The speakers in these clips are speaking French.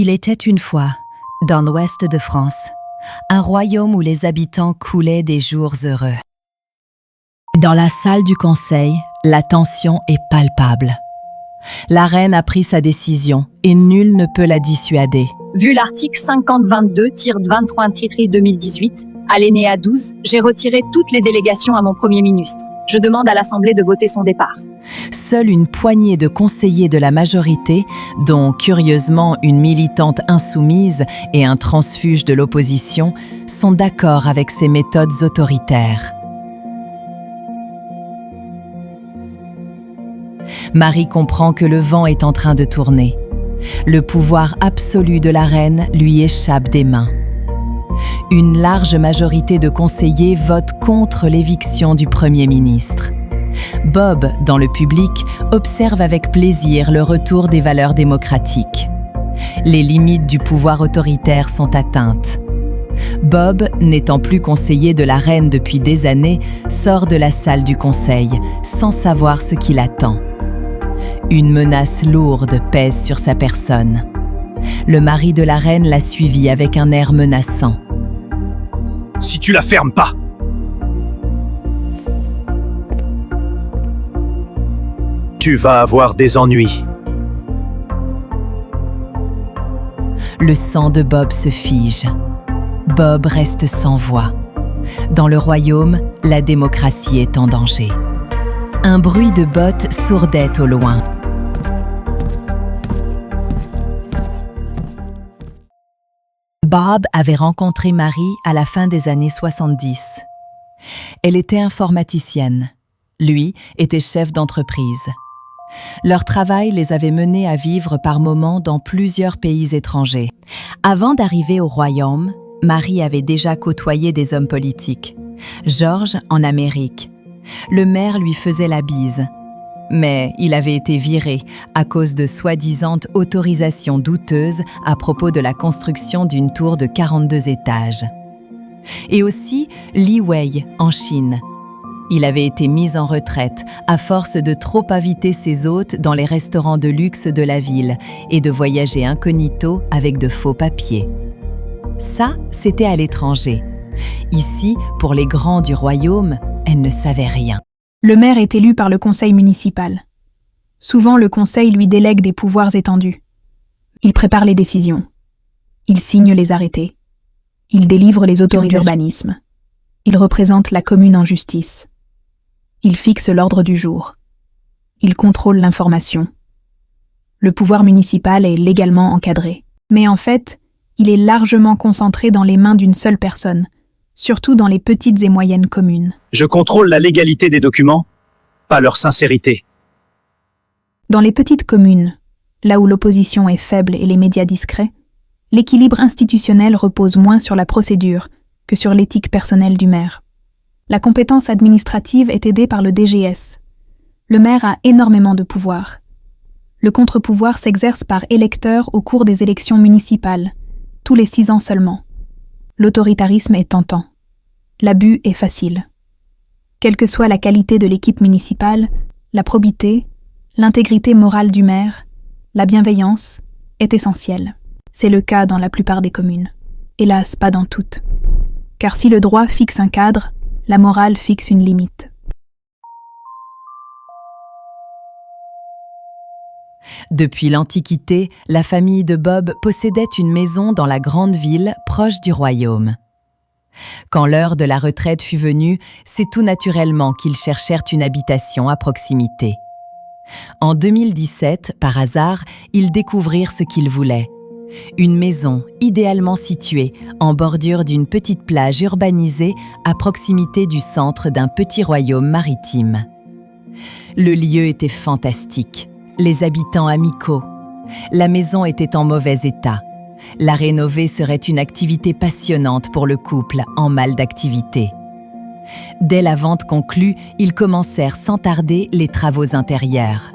Il était une fois, dans l'ouest de France, un royaume où les habitants coulaient des jours heureux. Dans la salle du conseil, la tension est palpable. La reine a pris sa décision et nul ne peut la dissuader. Vu l'article 50-22-23-2018, alinéa 12, j'ai retiré toutes les délégations à mon Premier ministre. Je demande à l'Assemblée de voter son départ. Seule une poignée de conseillers de la majorité, dont curieusement une militante insoumise et un transfuge de l'opposition, sont d'accord avec ces méthodes autoritaires. Marie comprend que le vent est en train de tourner. Le pouvoir absolu de la reine lui échappe des mains. Une large majorité de conseillers vote contre l'éviction du Premier ministre. Bob, dans le public, observe avec plaisir le retour des valeurs démocratiques. Les limites du pouvoir autoritaire sont atteintes. Bob, n'étant plus conseiller de la reine depuis des années, sort de la salle du conseil, sans savoir ce qui l'attend. Une menace lourde pèse sur sa personne. Le mari de la reine l'a suivi avec un air menaçant. « Si tu la fermes pas, tu vas avoir des ennuis. » Le sang de Bob se fige. Bob reste sans voix. Dans le royaume, la démocratie est en danger. Un bruit de bottes sourdait au loin. Bob avait rencontré Marie à la fin des années 70. Elle était informaticienne. Lui était chef d'entreprise. Leur travail les avait menés à vivre par moments dans plusieurs pays étrangers. Avant d'arriver au royaume, Marie avait déjà côtoyé des hommes politiques. George en Amérique. Le maire lui faisait la bise. Mais il avait été viré à cause de soi-disant autorisations douteuses à propos de la construction d'une tour de 42 étages. Et aussi Li Wei en Chine. Il avait été mis en retraite à force de trop inviter ses hôtes dans les restaurants de luxe de la ville et de voyager incognito avec de faux papiers. Ça, c'était à l'étranger. Ici, pour les grands du royaume, elle ne savait rien. Le maire est élu par le conseil municipal. Souvent, le conseil lui délègue des pouvoirs étendus. Il prépare les décisions. Il signe les arrêtés. Il délivre les autorisations d'urbanisme. Il représente la commune en justice. Il fixe l'ordre du jour. Il contrôle l'information. Le pouvoir municipal est légalement encadré. Mais en fait, il est largement concentré dans les mains d'une seule personne, surtout dans les petites et moyennes communes. Je contrôle la légalité des documents, pas leur sincérité. Dans les petites communes, là où l'opposition est faible et les médias discrets, l'équilibre institutionnel repose moins sur la procédure que sur l'éthique personnelle du maire. La compétence administrative est aidée par le DGS. Le maire a énormément de pouvoir. Le contre-pouvoir s'exerce par électeurs au cours des élections municipales, tous les 6 ans seulement. L'autoritarisme est tentant. L'abus est facile. Quelle que soit la qualité de l'équipe municipale, la probité, l'intégrité morale du maire, la bienveillance est essentielle. C'est le cas dans la plupart des communes. Hélas, pas dans toutes. Car si le droit fixe un cadre, la morale fixe une limite. Depuis l'Antiquité, la famille de Bob possédait une maison dans la grande ville proche du royaume. Quand l'heure de la retraite fut venue, c'est tout naturellement qu'ils cherchèrent une habitation à proximité. En 2017, par hasard, ils découvrirent ce qu'ils voulaient. Une maison idéalement située en bordure d'une petite plage urbanisée à proximité du centre d'un petit royaume maritime. Le lieu était fantastique. Les habitants amicaux. La maison était en mauvais état. La rénover serait une activité passionnante pour le couple en mal d'activité. Dès la vente conclue, ils commencèrent sans tarder les travaux intérieurs.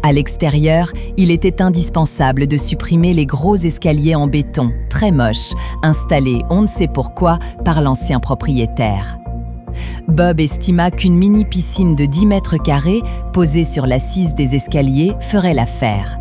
À l'extérieur, il était indispensable de supprimer les gros escaliers en béton, très moches, installés on ne sait pourquoi par l'ancien propriétaire. Bob estima qu'une mini-piscine de 10 mètres carrés, posée sur l'assise des escaliers, ferait l'affaire.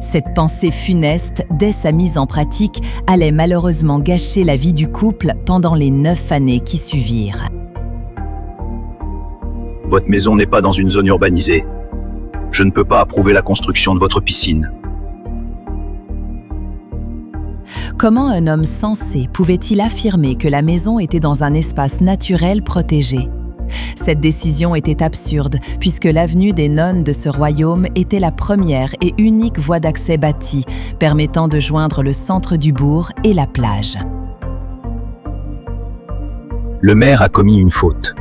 Cette pensée funeste, dès sa mise en pratique, allait malheureusement gâcher la vie du couple pendant les 9 années qui suivirent. Votre maison n'est pas dans une zone urbanisée. Je ne peux pas approuver la construction de votre piscine. Comment un homme sensé pouvait-il affirmer que la maison était dans un espace naturel protégé? Cette décision était absurde, puisque l'avenue des Nonnes de ce royaume était la première et unique voie d'accès bâtie, permettant de joindre le centre du bourg et la plage. Le maire a commis une faute.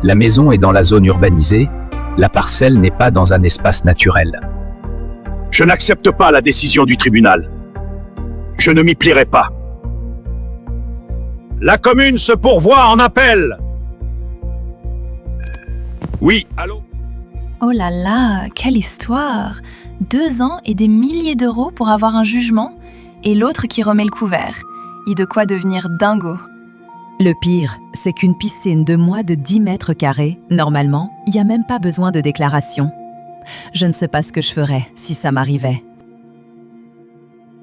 La maison est dans la zone urbanisée, la parcelle n'est pas dans un espace naturel. Je n'accepte pas la décision du tribunal. Je ne m'y plierai pas. La commune se pourvoit en appel. Oui, allô? Oh là là, quelle histoire! 2 ans et des milliers d'euros pour avoir un jugement, et l'autre qui remet le couvert. Et de quoi devenir dingo. Le pire, c'est qu'une piscine de moins de 10 mètres carrés, normalement, il n'y a même pas besoin de déclaration. Je ne sais pas ce que je ferais si ça m'arrivait.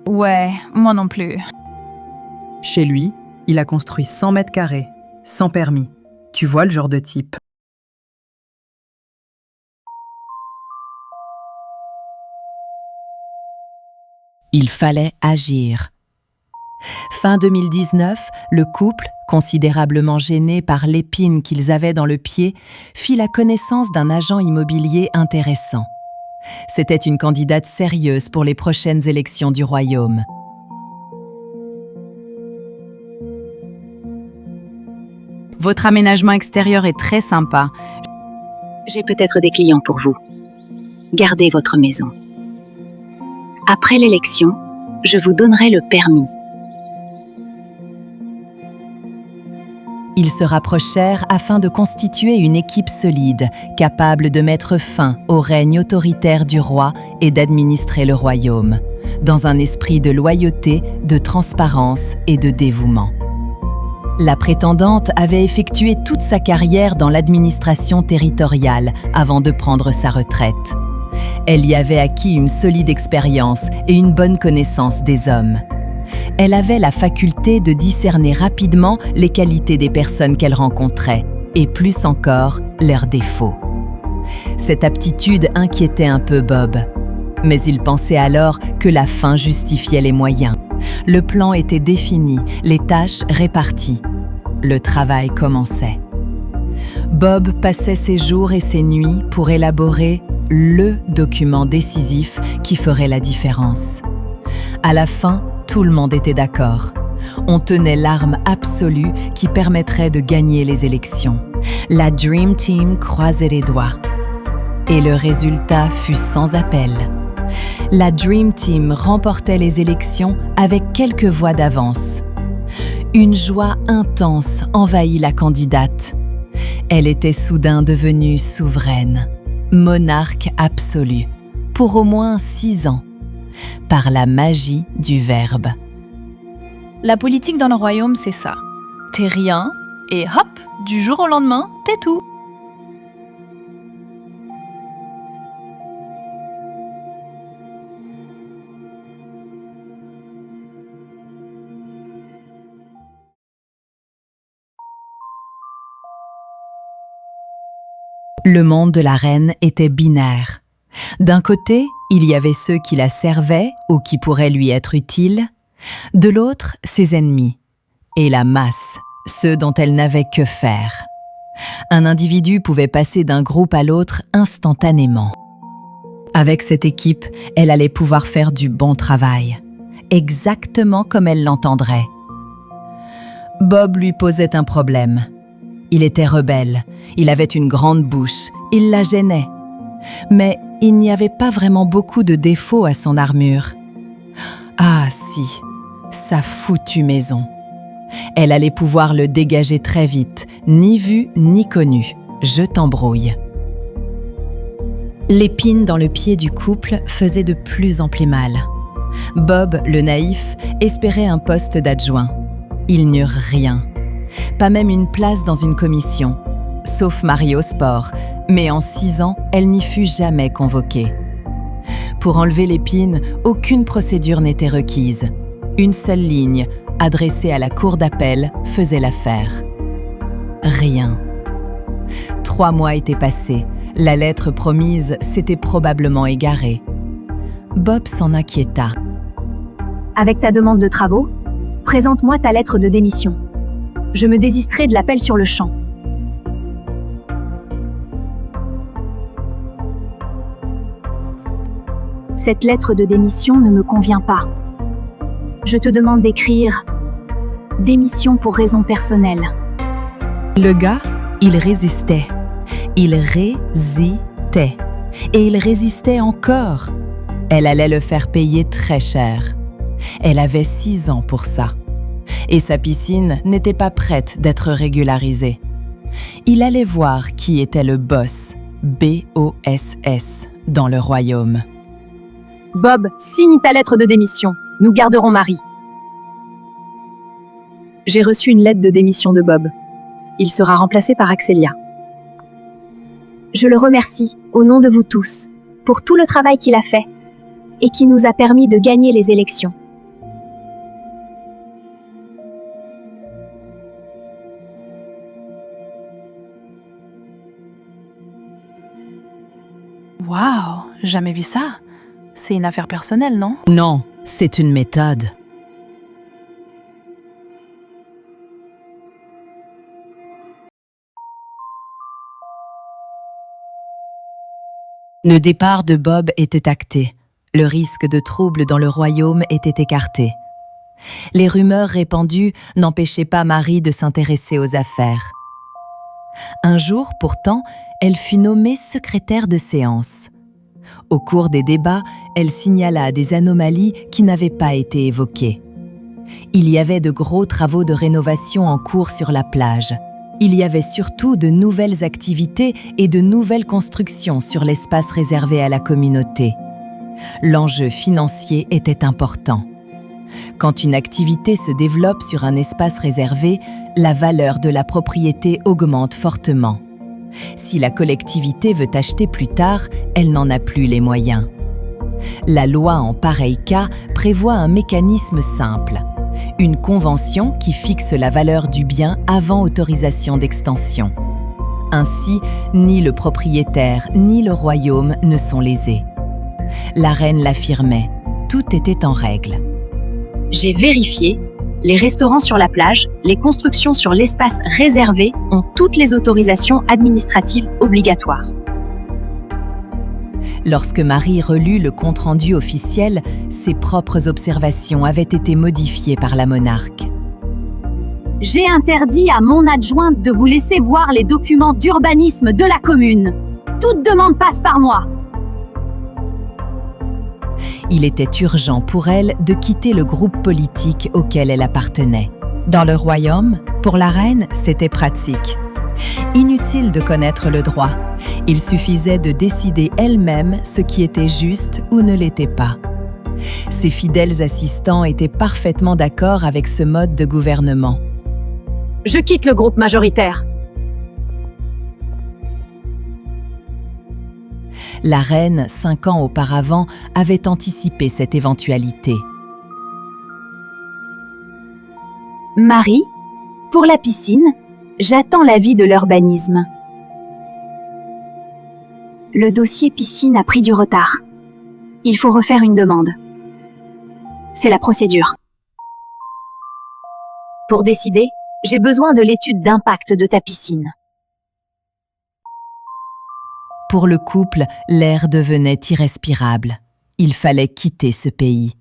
Ouais, moi non plus. Chez lui, il a construit 100 mètres carrés, sans permis. Tu vois le genre de type. Il fallait agir. Fin 2019, le couple, considérablement gêné par l'épine qu'ils avaient dans le pied, fit la connaissance d'un agent immobilier intéressant. C'était une candidate sérieuse pour les prochaines élections du royaume. Votre aménagement extérieur est très sympa. J'ai peut-être des clients pour vous. Gardez votre maison. Après l'élection, je vous donnerai le permis. Ils se rapprochèrent afin de constituer une équipe solide, capable de mettre fin au règne autoritaire du roi et d'administrer le royaume, dans un esprit de loyauté, de transparence et de dévouement. La prétendante avait effectué toute sa carrière dans l'administration territoriale avant de prendre sa retraite. Elle y avait acquis une solide expérience et une bonne connaissance des hommes. Elle avait la faculté de discerner rapidement les qualités des personnes qu'elle rencontrait, et plus encore, leurs défauts. Cette aptitude inquiétait un peu Bob, mais il pensait alors que la fin justifiait les moyens. Le plan était défini, les tâches réparties. Le travail commençait. Bob passait ses jours et ses nuits pour élaborer le document décisif qui ferait la différence. À la fin, tout le monde était d'accord. On tenait l'arme absolue qui permettrait de gagner les élections. La Dream Team croisait les doigts. Et le résultat fut sans appel. La Dream Team remportait les élections avec quelques voix d'avance. Une joie intense envahit la candidate. Elle était soudain devenue souveraine, monarque absolue, pour au moins 6 ans, par la magie du verbe. La politique dans le royaume, c'est ça. T'es rien, et hop, du jour au lendemain, t'es tout. Le monde de la reine était binaire. D'un côté, il y avait ceux qui la servaient ou qui pourraient lui être utiles, de l'autre, ses ennemis, et la masse, ceux dont elle n'avait que faire. Un individu pouvait passer d'un groupe à l'autre instantanément. Avec cette équipe, elle allait pouvoir faire du bon travail, exactement comme elle l'entendrait. Bob lui posait un problème. Il était rebelle, il avait une grande bouche, il la gênait. Mais il n'y avait pas vraiment beaucoup de défauts à son armure. Ah si, sa foutue maison. Elle allait pouvoir le dégager très vite, ni vu ni connu. Je t'embrouille. L'épine dans le pied du couple faisait de plus en plus mal. Bob, le naïf, espérait un poste d'adjoint. Ils n'eurent rien. Pas même une place dans une commission, sauf Marie au sport, mais en 6 ans, elle n'y fut jamais convoquée. Pour enlever l'épine, aucune procédure n'était requise. Une seule ligne, adressée à la cour d'appel, faisait l'affaire. Rien. 3 mois étaient passés. La lettre promise s'était probablement égarée. Bob s'en inquiéta. Avec ta demande de travaux, présente-moi ta lettre de démission. Je me désisterai de l'appel sur le champ. Cette lettre de démission ne me convient pas. Je te demande d'écrire « Démission pour raison personnelle ». Le gars, il résistait. Il résistait. Et il résistait encore. Elle allait le faire payer très cher. Elle avait 6 ans pour ça. Et sa piscine n'était pas prête d'être régularisée. Il allait voir qui était le boss, B-O-S-S, dans le royaume. Bob, signe ta lettre de démission. Nous garderons Marie. J'ai reçu une lettre de démission de Bob. Il sera remplacé par Axelia. Je le remercie, au nom de vous tous, pour tout le travail qu'il a fait et qui nous a permis de gagner les élections. Waouh, jamais vu ça. C'est une affaire personnelle, non? Non, c'est une méthode. Le départ de Bob était acté. Le risque de troubles dans le royaume était écarté. Les rumeurs répandues n'empêchaient pas Marie de s'intéresser aux affaires. Un jour, pourtant, elle fut nommée secrétaire de séance. Au cours des débats, elle signala des anomalies qui n'avaient pas été évoquées. Il y avait de gros travaux de rénovation en cours sur la plage. Il y avait surtout de nouvelles activités et de nouvelles constructions sur l'espace réservé à la communauté. L'enjeu financier était important. Quand une activité se développe sur un espace réservé, la valeur de la propriété augmente fortement. Si la collectivité veut acheter plus tard, elle n'en a plus les moyens. La loi en pareil cas prévoit un mécanisme simple. Une convention qui fixe la valeur du bien avant autorisation d'extension. Ainsi, ni le propriétaire ni le royaume ne sont lésés. La reine l'affirmait, tout était en règle. J'ai vérifié, les restaurants sur la plage, les constructions sur l'espace réservé ont toutes les autorisations administratives obligatoires. Lorsque Marie relut le compte-rendu officiel, ses propres observations avaient été modifiées par la monarque. J'ai interdit à mon adjointe de vous laisser voir les documents d'urbanisme de la commune. Toute demande passe par moi. Il était urgent pour elle de quitter le groupe politique auquel elle appartenait. Dans le royaume, pour la reine, c'était pratique. Inutile de connaître le droit. Il suffisait de décider elle-même ce qui était juste ou ne l'était pas. Ses fidèles assistants étaient parfaitement d'accord avec ce mode de gouvernement. Je quitte le groupe majoritaire. La reine, 5 ans auparavant, avait anticipé cette éventualité. Marie, pour la piscine, j'attends l'avis de l'urbanisme. Le dossier piscine a pris du retard. Il faut refaire une demande. C'est la procédure. Pour décider, j'ai besoin de l'étude d'impact de ta piscine. Pour le couple, l'air devenait irrespirable. Il fallait quitter ce pays.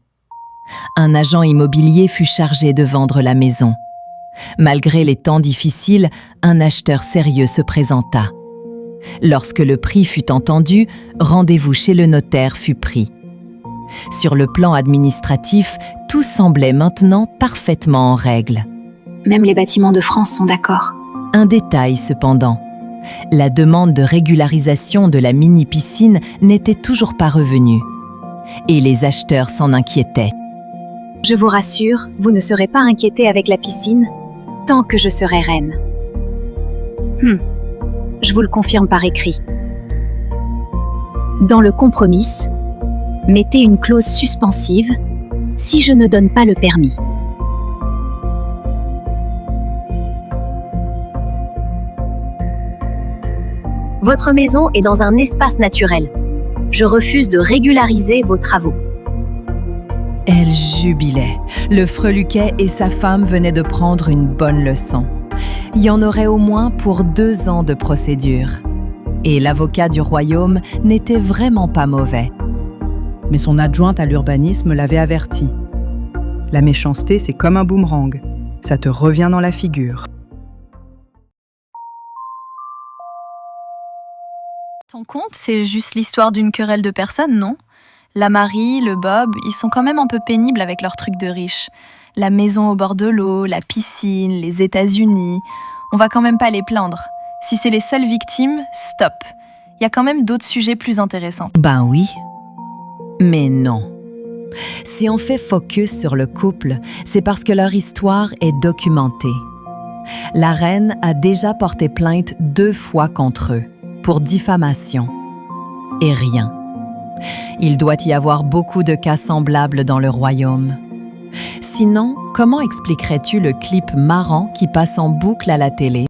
Un agent immobilier fut chargé de vendre la maison. Malgré les temps difficiles, un acheteur sérieux se présenta. Lorsque le prix fut entendu, rendez-vous chez le notaire fut pris. Sur le plan administratif, tout semblait maintenant parfaitement en règle. Même les bâtiments de France sont d'accord. Un détail cependant. La demande de régularisation de la mini-piscine n'était toujours pas revenue. Et les acheteurs s'en inquiétaient. Je vous rassure, vous ne serez pas inquiétés avec la piscine tant que je serai reine. Je vous le confirme par écrit. Dans le compromis, Mettez une clause suspensive si je ne donne pas le permis. Votre maison est dans un espace naturel. Je refuse de régulariser vos travaux. Elle jubilait. Le freluquet et sa femme venaient de prendre une bonne leçon. Il y en aurait au moins pour 2 ans de procédure. Et l'avocat du royaume n'était vraiment pas mauvais. Mais son adjointe à l'urbanisme l'avait averti. La méchanceté, c'est comme un boomerang. Ça te revient dans la figure. Ton compte, c'est juste l'histoire d'une querelle de personnes, non? La Marie, le Bob, ils sont quand même un peu pénibles avec leurs trucs de riches. La maison au bord de l'eau, la piscine, les États-Unis. On va quand même pas les plaindre. Si c'est les seules victimes, stop. Il y a quand même d'autres sujets plus intéressants. Ben oui. Mais non. Si on fait focus sur le couple, c'est parce que leur histoire est documentée. La reine a déjà porté plainte 2 fois contre eux, pour diffamation. Et rien. Il doit y avoir beaucoup de cas semblables dans le royaume. Sinon, comment expliquerais-tu le clip marrant qui passe en boucle à la télé?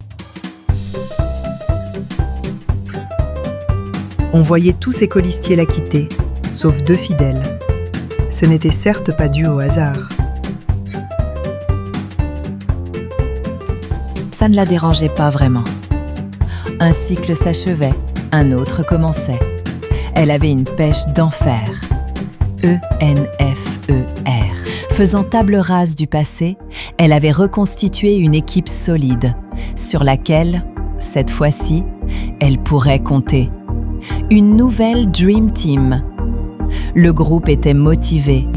On voyait tous ses colistiers la quitter, sauf 2 fidèles. Ce n'était certes pas dû au hasard. Ça ne la dérangeait pas vraiment. Un cycle s'achevait, un autre commençait. Elle avait une pêche d'enfer. E-N-F-E-R. Faisant table rase du passé, elle avait reconstitué une équipe solide, sur laquelle, cette fois-ci, elle pourrait compter. Une nouvelle Dream Team. Le groupe était motivé.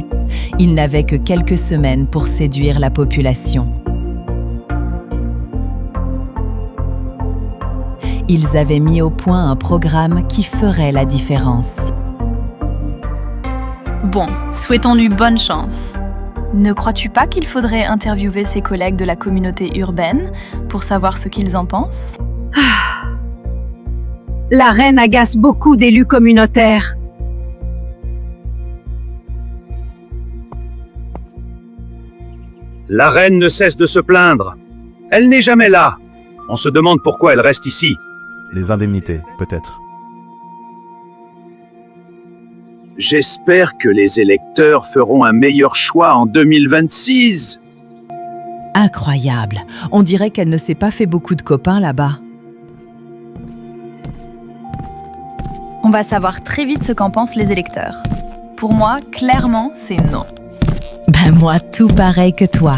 Il n'avait que quelques semaines pour séduire la population. Ils avaient mis au point un programme qui ferait la différence. Bon, souhaitons-lui bonne chance. Ne crois-tu pas qu'il faudrait interviewer ses collègues de la communauté urbaine pour savoir ce qu'ils en pensent? La reine agace beaucoup d'élus communautaires. La reine ne cesse de se plaindre. Elle n'est jamais là. On se demande pourquoi elle reste ici. Les indemnités, peut-être. J'espère que les électeurs feront un meilleur choix en 2026. Incroyable. On dirait qu'elle ne s'est pas fait beaucoup de copains là-bas. On va savoir très vite ce qu'en pensent les électeurs. Pour moi, clairement, c'est non. Ben moi, tout pareil que toi.